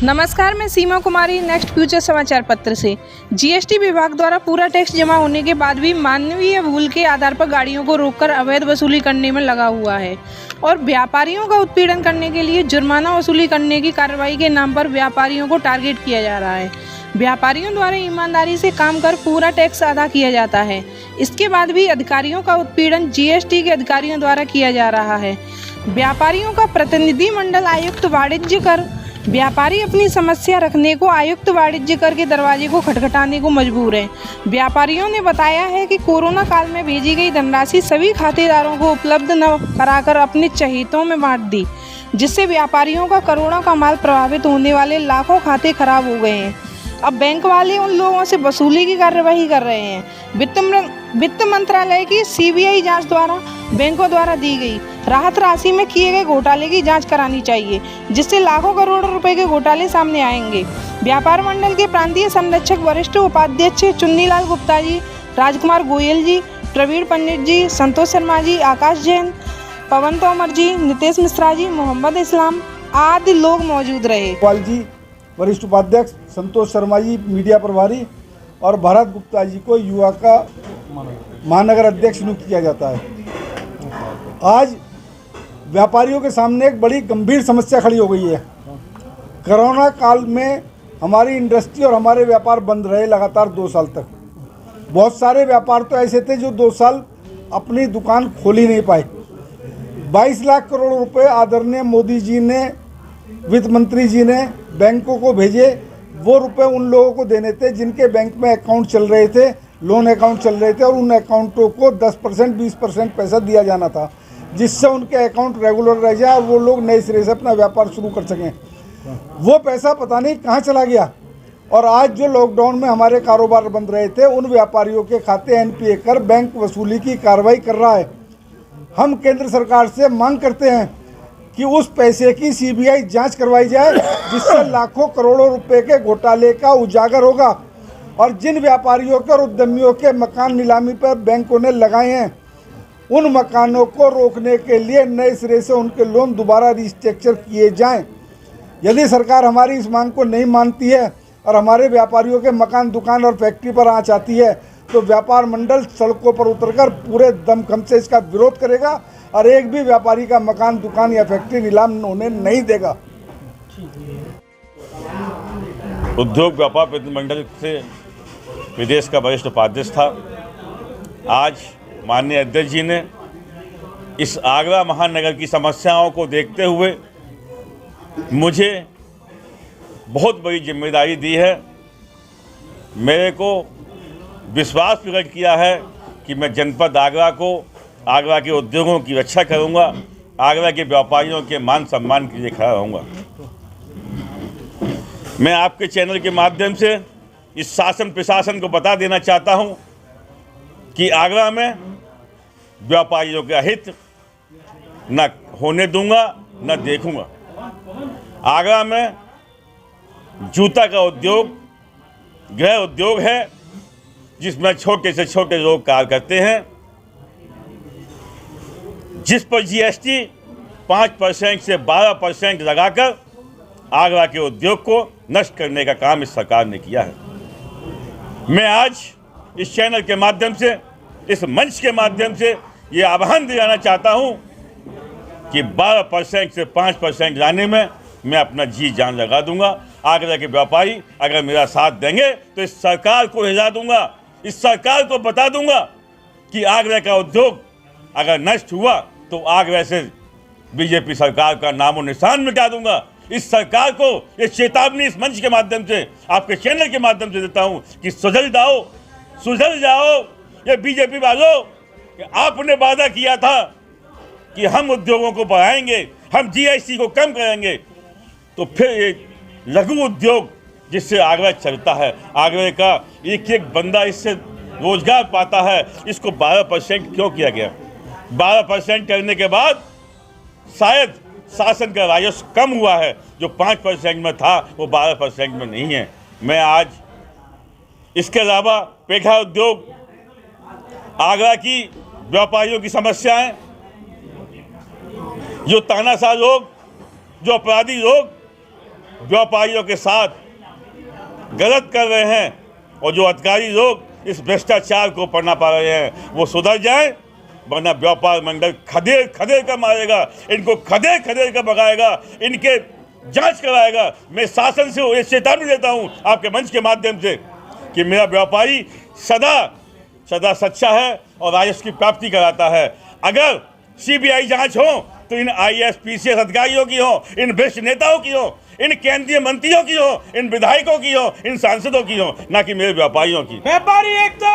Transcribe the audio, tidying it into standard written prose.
नमस्कार, मैं सीमा कुमारी next future समाचार पत्र से। जीएसटी विभाग द्वारा पूरा टैक्स जमा होने के बाद भी मानवीय भूल के आधार पर गाड़ियों को रोककर अवैध वसूली करने में लगा हुआ है और व्यापारियों का उत्पीड़न करने के लिए जुर्माना वसूली करने की कार्रवाई के नाम पर व्यापारियों को टारगेट किया जा रहा है। व्यापारियों द्वारा ईमानदारी से काम कर पूरा टैक्स अदा किया जाता है, इसके बाद भी अधिकारियों का उत्पीड़न जीएसटी के अधिकारियों द्वारा किया जा रहा है। व्यापारियों का प्रतिनिधि मंडल आयुक्त वाणिज्य कर व्यापारी अपनी समस्या रखने को आयुक्त वाणिज्य कर के दरवाजे को खटखटाने को मजबूर हैं। व्यापारियों ने बताया है कि कोरोना काल में भेजी गई धनराशि सभी खातेदारों को उपलब्ध न कराकर अपने चहेतों में बांट दी, जिससे व्यापारियों का करोड़ों का माल प्रभावित होने वाले लाखों खाते खराब हो गए हैं। अब बैंक वाले उन लोगों से वसूली की कार्यवाही कर रहे हैं। वित्त मंत्रालय की सीबीआई जांच द्वारा बैंकों द्वारा दी गई राहत राशि में किए गए घोटाले की जांच करानी चाहिए, जिससे लाखों करोड़ रुपए के घोटाले सामने आएंगे। व्यापार मंडल के प्रांतीय संरक्षक वरिष्ठ उपाध्यक्ष चुन्नीलाल गुप्ता जी, राजकुमार गोयल जी, प्रवीण पंडित जी, संतोष शर्मा जी, आकाश जैन, पवन तोमर जी, नितेश मिश्रा जी, मोहम्मद इस्लाम आदि लोग मौजूद रहे। गोयल जी वरिष्ठ उपाध्यक्ष, संतोष शर्मा जी मीडिया प्रभारी और भरत गुप्ता जी को युवा का महानगर अध्यक्ष नियुक्त किया जाता है। आज व्यापारियों के सामने एक बड़ी गंभीर समस्या खड़ी हो गई है। कोरोना काल में हमारी इंडस्ट्री और हमारे व्यापार बंद रहे लगातार 2 साल तक। बहुत सारे व्यापार तो ऐसे थे जो 2 साल अपनी दुकान खोल ही नहीं पाए। 22 लाख करोड़ रुपए आदरणीय मोदी जी ने, वित्त मंत्री जी ने बैंकों को भेजे। वो रुपए उन लोगों को देने थे जिनके बैंक में अकाउंट चल रहे थे, लोन अकाउंट चल रहे थे, और उन अकाउंटों को 10% 20% पैसा दिया जाना था, जिससे उनके अकाउंट रेगुलर रह जाए और वो लोग नए सिरे से अपना व्यापार शुरू कर सकें। वो पैसा पता नहीं कहाँ चला गया। और आज जो लॉकडाउन में हमारे कारोबार बंद रहे थे, उन व्यापारियों के खाते एनपीए कर बैंक वसूली की कार्रवाई कर रहा है। हम केंद्र सरकार से मांग करते हैं कि उस पैसे की सीबीआई जांच करवाई जाए, जिससे लाखों करोड़ों रुपए के घोटाले का उजागर होगा। और जिन व्यापारियों के और उद्यमियों के मकान नीलामी पर बैंकों ने लगाए हैं, उन मकानों को रोकने के लिए नए सिरे से उनके लोन दोबारा रिस्ट्रक्चर किए जाएं। यदि सरकार हमारी इस मांग को नहीं मानती है और हमारे व्यापारियों के मकान, दुकान और फैक्ट्री पर आँच आती है, तो व्यापार मंडल सड़कों पर उतरकर पूरे दमखम से इसका विरोध करेगा और एक भी व्यापारी का मकान, दुकान या फैक्ट्री नीलाम होने नहीं देगा। उद्योग व्यापार प्रतिनिधिमंडल से विदेश का वरिष्ठ उपाध्यक्ष था। आज माननीय अध्यक्ष जी ने इस आगरा महानगर की समस्याओं को देखते हुए मुझे बहुत बड़ी जिम्मेदारी दी है। मेरे को विश्वास प्रकट किया है कि मैं जनपद आगरा को, आगरा के उद्योगों की रक्षा करूंगा, आगरा के व्यापारियों के मान सम्मान के लिए खड़ा रहूंगा। मैं आपके चैनल के माध्यम से इस शासन प्रशासन को बता देना चाहता हूं कि आगरा में व्यापारियों का हित न होने दूंगा, न देखूंगा। आगरा में जूता का उद्योग गृह उद्योग है, जिसमें छोटे से छोटे लोग कार्य करते हैं, जिस पर जीएसटी 5% से 12% लगाकर आगरा के उद्योग को नष्ट करने का काम इस सरकार ने किया है। मैं आज इस चैनल के माध्यम से, इस मंच के माध्यम से ये आह्वान दिलाना चाहता हूं कि 12% से 5% लाने में मैं अपना जी जान लगा दूंगा। आगरा के व्यापारी अगर मेरा साथ देंगे तो इस सरकार को हिला दूंगा, इस सरकार को बता दूंगा कि आगरा का उद्योग अगर नष्ट हुआ तो आगरा से बीजेपी सरकार का नामो निशान मिटा दूंगा। इस सरकार को ये चेतावनी इस मंच के माध्यम से, आपके चैनल के माध्यम से देता हूं कि सुधर जाओ। ये बीजेपी वालों, आपने वादा किया था कि हम उद्योगों को बढ़ाएंगे, हम जीएसटी को कम करेंगे, तो फिर ये लघु उद्योग जिससे आगरा चलता है, आगरा का एक एक बंदा इससे रोजगार पाता है, इसको 12% क्यों किया गया? 12% करने के बाद शायद शासन का राजस्व कम हुआ है, जो 5% में था वो 12% में नहीं है। मैं आज इसके अलावा पेठा उद्योग, आगरा की व्यापारियों की समस्याएं, जो तानाशाह लोग, जो अपराधी लोग व्यापारियों के साथ गलत कर रहे हैं और जो अधिकारी लोग इस भ्रष्टाचार को पढ़ना पा रहे हैं वो सुधर जाएं, वरना व्यापार मंडल खदेड़ खदेड़ कर मारेगा, इनको खदेड़ खदेड़ कर भगाएगा, इनके जांच कराएगा। मैं शासन से ये चेतावनी देता हूं आपके मंच के माध्यम से कि मेरा व्यापारी सदा सदा सच्चा है और राजस्व की प्राप्ति कराता है। अगर सीबीआई जांच हो तो इन IAS PCS अधिकारियों की हो, इन भ्रष्ट नेताओं की हो, इन केंद्रीय मंत्रियों की हो, इन विधायकों की हो, इन सांसदों की हो, ना कि मेरे व्यापारियों की। व्यापारी एकता